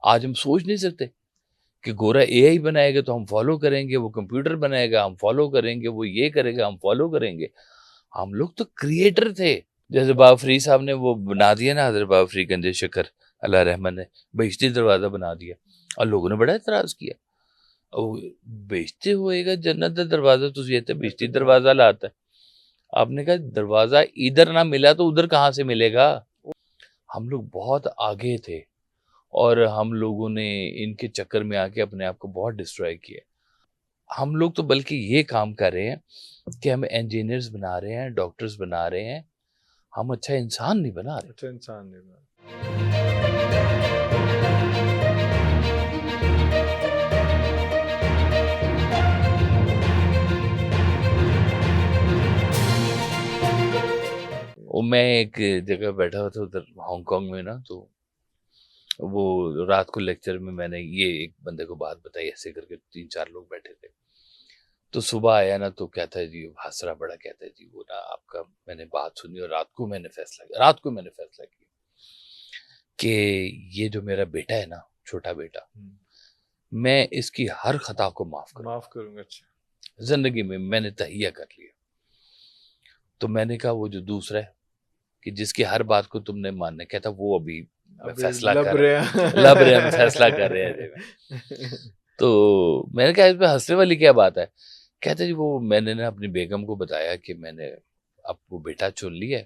آج ہم سوچ نہیں سکتے کہ گورا اے آئی بنائے گا تو ہم فالو کریں گے، وہ کمپیوٹر بنائے گا ہم فالو کریں گے، وہ یہ کرے گا ہم فالو کریں گے. ہم لوگ تو کریٹر تھے. جیسے بابا فرید صاحب نے وہ بنا دیا نا، حضرت بابا فرید گنج شکر اللہ رحمت نے بہشتی دروازہ بنا دیا، اور لوگوں نے بڑا اعتراض کیا. بیچتے ہوئے گا جنت کا دروازہ، تو یہ تو بیچتی دروازہ لاتا ہے. آپ نے کہا دروازہ ادھر نہ ملا تو ادھر کہاں سے ملے گا. ہم لوگ بہت آگے تھے، اور ہم لوگوں نے ان کے چکر میں آ کے اپنے آپ کو بہت ڈسٹرائے کیا. ہم لوگ تو بلکہ یہ کام کر رہے ہیں کہ ہم انجینئرز بنا رہے ہیں، ڈاکٹرز بنا رہے ہیں، ہم اچھا انسان نہیں بنا رہے. اچھا انسان نہیں بنا. میں ایک جگہ بیٹھا ہوا تھا ادھر ہانگ کانگ میں نا، تو وہ رات کو لیکچر میں نے یہ ایک بندے کو بات بتائی، ایسے کر کے 3-4 لوگ بیٹھے تھے. تو صبح آیا نا تو کہتا ہے جی حسرہ بڑا، کہتا ہے جی وہ نا آپ کا میں نے بات سنی اور رات کو میں نے فیصلہ کیا کہ یہ جو میرا بیٹا ہے نا، چھوٹا بیٹا، میں اس کی ہر خطا کو معاف کروں گا. اچھا زندگی میں نے تہیہ کر لیا. تو میں نے کہا وہ جو دوسرا ہے کہ جس کی ہر بات کو تم نے ماننا، کہتا وہ ابھی فیصلہ کر رہے ہیں فیصلہ کر رہے ہیں. تو میں نے کہا اس پہ ہنسنے والی کیا بات ہے. کہتے جی وہ میں نے نا اپنی بیگم کو بتایا کہ میں نے اب وہ بیٹا چن لیا ہے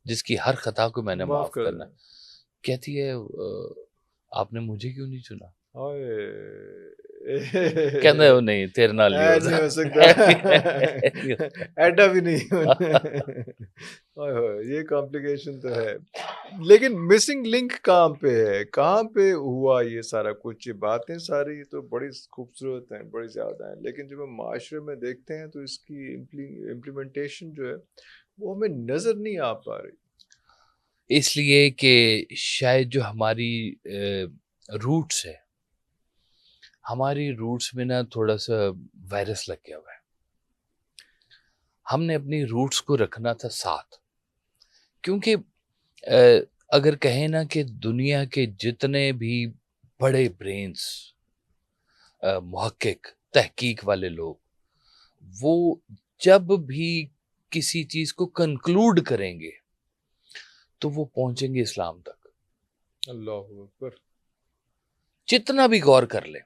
جس کی ہر خطا کو میں نے معاف کرنا. کہتی ہے آپ نے مجھے کیوں نہیں چنا. کہنا وہ نہیں تیرے نال نہیں ہو سکتا، ایڈا بھی نہیں. یہ کمپلیکیشن تو ہے. لیکن مسنگ لنک کہاں پہ ہوا یہ سارا کچھ؟ یہ باتیں ساری تو بڑی خوبصورت ہیں، بڑی زیادہ ہیں، لیکن جب ہم معاشرے میں دیکھتے ہیں تو اس کی امپلیمنٹیشن جو ہے وہ ہمیں نظر نہیں آ پا رہی. اس لیے کہ شاید جو ہماری روٹس ہے، ہماری روٹس میں نا تھوڑا سا وائرس لگ گیا ہوا ہے. ہم نے اپنی روٹس کو رکھنا تھا ساتھ، کیونکہ اگر کہیں نا کہ دنیا کے جتنے بھی بڑے برینز، محقق، تحقیق والے لوگ، وہ جب بھی کسی چیز کو کنکلوڈ کریں گے تو وہ پہنچیں گے اسلام تک. اللہ اکبر. جتنا بھی غور کر لیں،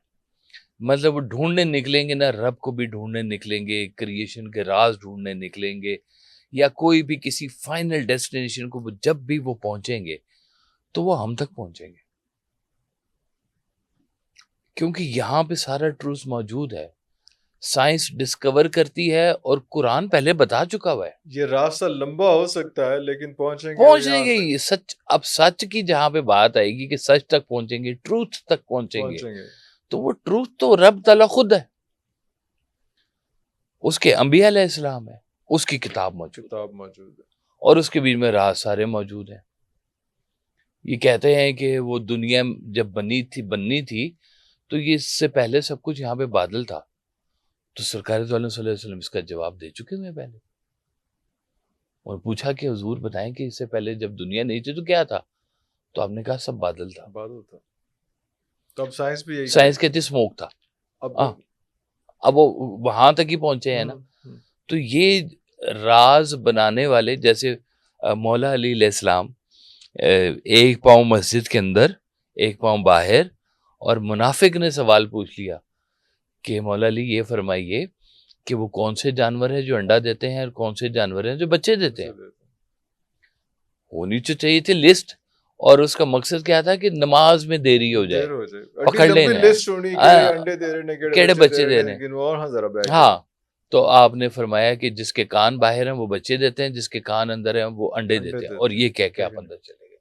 مطلب ڈھونڈنے نکلیں گے نا، رب کو بھی ڈھونڈنے نکلیں گے، کریشن کے راز ڈھونڈنے نکلیں گے، یا کوئی بھی کسی فائنل ڈیسٹینیشن کو جب بھی وہ پہنچیں گے تو وہ ہم تک پہنچیں گے، کیونکہ یہاں پہ سارا ٹروث موجود ہے. سائنس ڈسکور کرتی ہے اور قرآن پہلے بتا چکا ہوا ہے. یہ راستہ لمبا ہو سکتا ہے لیکن پہنچیں گے سچ. اب سچ کی جہاں پہ بات آئے گی کہ سچ تک پہنچیں گے، ٹروتھ تک پہنچیں گے، تو وہ ٹروتھ تو رب تعالیٰ خود ہے، اس کے انبیاء علیہ السلام ہے، اس کی کتاب موجود ہے، اور اس کے بیچ میں راز سارے موجود ہیں. یہ کہتے ہیں کہ وہ دنیا جب بننی تھی تو یہ اس سے پہلے سب کچھ یہاں پہ بادل تھا. تو سرکار صلی اللہ علیہ وسلم اس کا جواب دے چکے ہوئے پہلے، اور پوچھا کہ حضور بتائیں کہ اس سے پہلے جب دنیا نہیں تھی تو کیا تھا؟ تو آپ نے کہا سب بادل تھا. تو اب سائنس کہتی اسموک تھا. اب وہ وہاں تک ہی پہنچے ہیں نا. تو یہ راز بنانے والے جیسے مولا علی علیہ السلام، ایک پاؤں مسجد کے اندر ایک پاؤں باہر، اور منافق نے سوال پوچھ لیا کہ مولا علی یہ فرمائیے کہ وہ کون سے جانور ہیں جو انڈا دیتے ہیں اور کون سے جانور ہیں جو بچے دیتے ہیں. ہونی تو چاہیے تھی لسٹ، اور اس کا مقصد کیا تھا کہ نماز میں دیری ہو جائے، پکڑ لینا کیڑے بچے دے رہے ہیں. ہاں، تو آپ نے فرمایا کہ جس کے کان باہر ہیں وہ بچے دیتے ہیں، جس کے کان اندر ہیں وہ انڈے دیتے ہیں، اور یہ کہہ کے آپ اندر چلے گئے.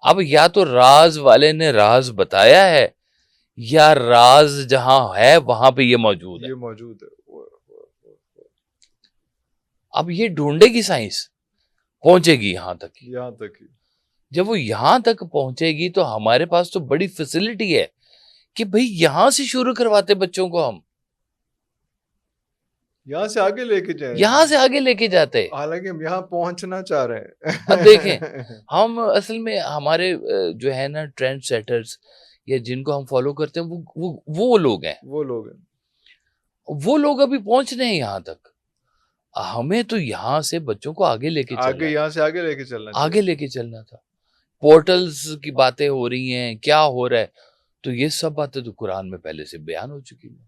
اب یا تو راز والے نے راز بتایا ہے، یا راز جہاں ہے وہاں پہ یہ موجود ہے. اب یہ ڈھونڈے گی سائنس، پہنچے گی یہاں تک. جب وہ یہاں تک پہنچے گی تو ہمارے پاس تو بڑی فیسلٹی ہے کہ بھئی یہاں سے شروع کرواتے بچوں کو، ہم یہاں سے آگے لے کے جاتے، حالانکہ ہم یہاں پہنچنا چاہ رہے ہیں. اب دیکھیں ہم اصل میں ہمارے جو ہے نا ٹرینڈ سیٹرز، یا جن کو ہم فالو کرتے ہیں وہ لوگ ہیں. وہ لوگ ہیں. وہ لوگ ابھی پہنچ رہے ہیں یہاں تک. ہمیں تو یہاں سے بچوں کو آگے لے کے چلنا ہے. یہاں سے آگے لے کے چلنا آگے لے کے چلنا تھا. پورٹلز کی باتیں ہو رہی ہیں, کیا ہو رہا ہے, تو یہ سب باتیں تو قرآن میں پہلے سے بیان ہو چکی ہیں.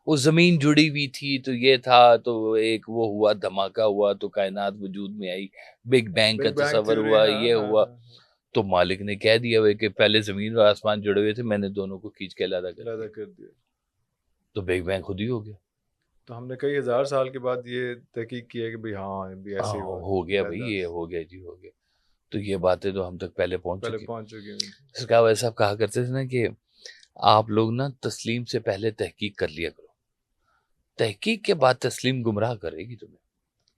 وہ زمین جڑی ہوئی تھی تو یہ تھا, تو ایک وہ ہوا, دھماکہ ہوا تو کائنات وجود میں آئی, بگ بینگ کا تصور ہوا, یہ ہوا. تو مالک نے کہہ دیا ہوئے کہ پہلے زمین اور آسمان جڑے ہوئے تھے, میں نے دونوں کو کھینچ کے علیحدہ کر دیا, تو بگ بینگ خود ہی ہو گیا. تو ہم نے کئی ہزار سال کے بعد یہ تحقیق کی ہے کہ بھئی ہاں ایسے ہو گیا بھائی, یہ ہو گیا جی, ہو گیا. تو یہ باتیں تو ہم تک پہلے پہنچ چکی. سرکار ویسا صاحب کہا کرتے تھے نا کہ آپ لوگ نا تسلیم سے پہلے تحقیق کر لیا کرو, تحقیق کے بعد تسلیم گمراہ کرے گی تمہیں.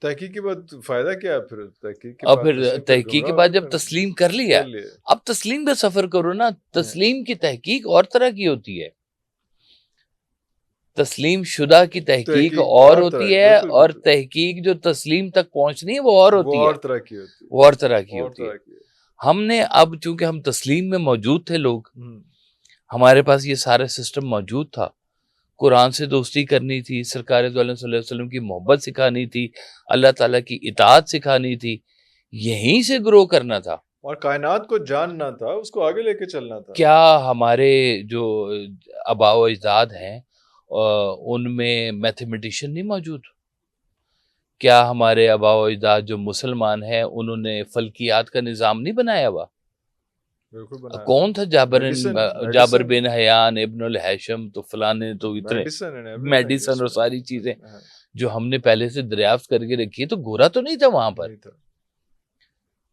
تحقیق کے بعد فائدہ کیا ہے پھر؟ تحقیق کے بعد جب تسلیم کر لیا, اب تسلیم کا سفر کرو نا. تسلیم کی تحقیق اور طرح کی ہوتی ہے, تسلیم شدہ کی تحقیق اور ہوتی ہے, اور تحقیق جو تسلیم تک پہنچنی ہے وہ اور ہوتی ہے, وہ اور طرح کی ہوتی ہے. ہم نے اب چونکہ ہم تسلیم میں موجود تھے لوگ, ہمارے پاس یہ سارا سسٹم موجود تھا, قرآن سے دوستی کرنی تھی, سرکار دو عالم صلی اللہ علیہ وسلم کی محبت سکھانی تھی, اللہ تعالیٰ کی اطاعت سکھانی تھی, یہیں سے گرو کرنا تھا, اور کائنات کو جاننا تھا, اس کو آگے لے کے چلنا تھا. کیا ہمارے جو آباء و اجداد ہیں ان میں میتھمیٹیشین نہیں موجود؟ کیا ہمارے آباء و اجداد جو مسلمان ہیں انہوں نے فلکیات کا نظام نہیں بنایا ہوا؟ کون تھا جابر بن حیان ابن الحیشم, تو فلانے, تو اتنے میڈیسن اور ساری چیزیں جو ہم نے پہلے سے دریافت کر کے رکھی ہے, تو گورا تو نہیں تھا وہاں پر.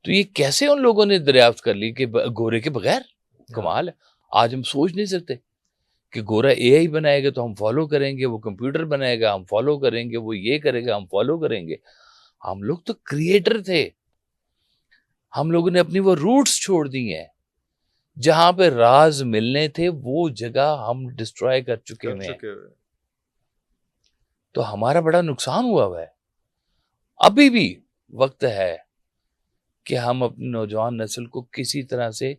تو یہ کیسے ان لوگوں نے دریافت کر لی کہ گورے کے بغیر؟ کمال ہے. آج ہم سوچ نہیں سکتے کہ گورا اے آئی بنائے گا تو ہم فالو کریں گے, وہ کمپیوٹر بنائے گا ہم فالو کریں گے, وہ یہ کرے گا ہم فالو کریں گے. ہم لوگ تو کریٹر تھے, ہم لوگوں نے اپنی وہ روٹس چھوڑ دی ہیں, جہاں پہ راز ملنے تھے وہ جگہ ہم ڈسٹرائے کر چکے ہیں. تو ہمارا بڑا نقصان ہوا ہے. ابھی بھی وقت ہے کہ ہم اپنی نوجوان نسل کو کسی طرح سے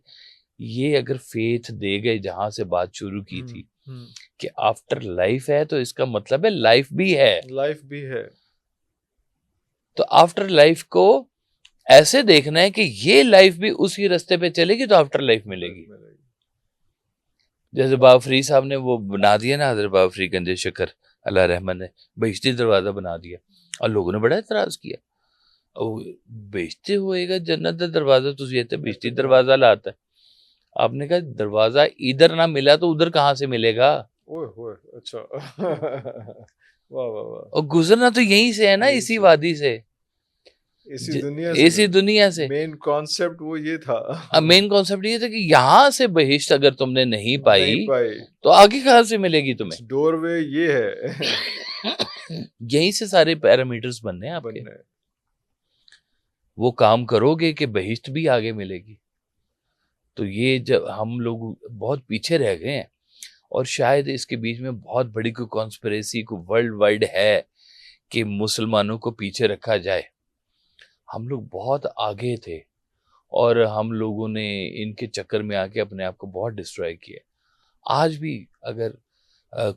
یہ اگر فیتھ دے گئے, جہاں سے بات شروع کی تھی کہ آفٹر لائف ہے, تو اس کا مطلب ہے لائف بھی ہے. تو آفٹر لائف کو ایسے دیکھنا ہے کہ یہ لائف بھی اسی رستے پہ چلے گی تو آفٹر لائف ملے گی. جیسے بابا فرید صاحب نے وہ بنا دیا نا, حضرت بابا فرید گنج شکر اللہ رحمت نے بہشتی دروازہ بنا دیا, اور لوگوں نے بڑا اعتراض کیا. بہشتی ہوئے گا جنت کا دروازہ, تو یہ بہشتی دروازہ لاتا ہے. آپ نے کہا دروازہ ادھر نہ ملا تو ادھر کہاں سے ملے گا؟ اچھا. اور گزرنا تو یہیں سے ہے نا, اسی وادی سے, اسی دنیا سے. مین کانسیپٹ وہ یہ تھا, مین کانسیپٹ یہ تھا کہ یہاں سے بہشت اگر تم نے نہیں پائی تو آگے کہاں سے ملے گی تمہیں؟ ڈور وے یہ ہے. یہیں سے سارے پیرامیٹرز بننے ہیں آپ کے. وہ کام کرو گے کہ بہشت بھی آگے ملے گی. تو یہ جب ہم لوگ بہت پیچھے رہ گئے ہیں, اور شاید اس کے بیچ میں بہت بڑی کوئی کانسپریسی کو ورلڈ وائڈ ہے کہ مسلمانوں کو پیچھے رکھا جائے. ہم لوگ بہت آگے تھے, اور ہم لوگوں نے ان کے چکر میں آ کے اپنے آپ کو بہت ڈسٹرائے کیا. آج بھی اگر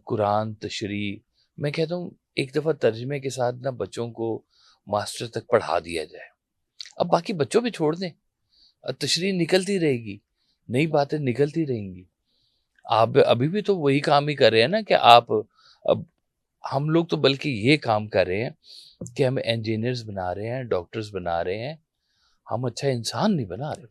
قرآن تشریح, میں کہتا ہوں ایک دفعہ ترجمے کے ساتھ نا بچوں کو ماسٹر تک پڑھا دیا جائے, اب باقی بچوں پہ چھوڑ دیں, تشریح نکلتی رہے گی, نئی باتیں نکلتی رہیں گی. آپ ابھی بھی تو وہی کام ہی کر رہے ہیں نا, کہ آپ اب ہم لوگ تو بلکہ یہ کام کر رہے ہیں کہ ہم انجینئرز بنا رہے ہیں, ڈاکٹرز بنا رہے ہیں, ہم اچھا انسان نہیں بنا رہے.